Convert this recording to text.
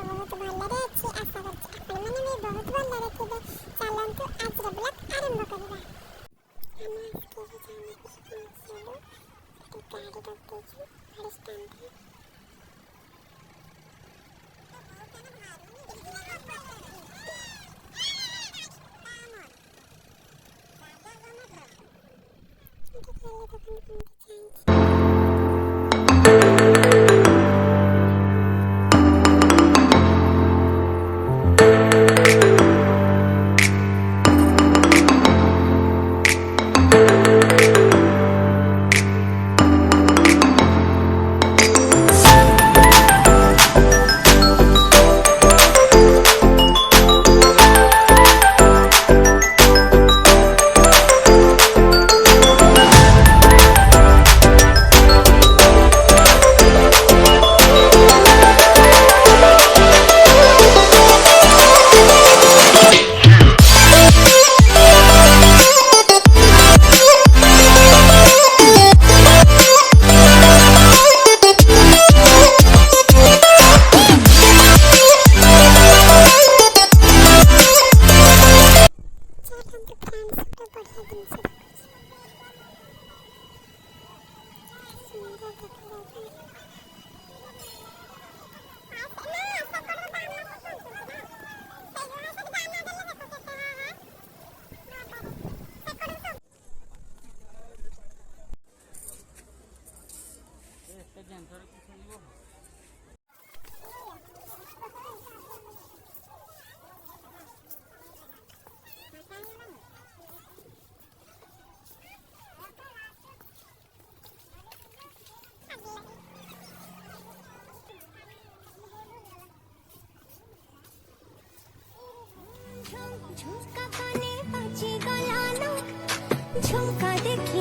ବହୁତ ଭଲରେ ଅଛି। ଆଶା କରୁଛି ଆପଣମାନେ ବି ବହୁତ ଭଲରେ ଥିବେ। ଚାଲନ୍ତୁ ଆଜିର ବ୍ଲଗ୍ ଆରମ୍ଭ କରିବା। ଆମେ ଆଜକେ ଜାଣିବାକୁ ପହଞ୍ଚିଲୁ। ସେଠି ଗାଡ଼ି ରଖିଦେଇଛୁ ଗାଡ଼ି ଷ୍ଟାଣ୍ଡରେ। झुमका काने बाजी गलानो झुमका देखी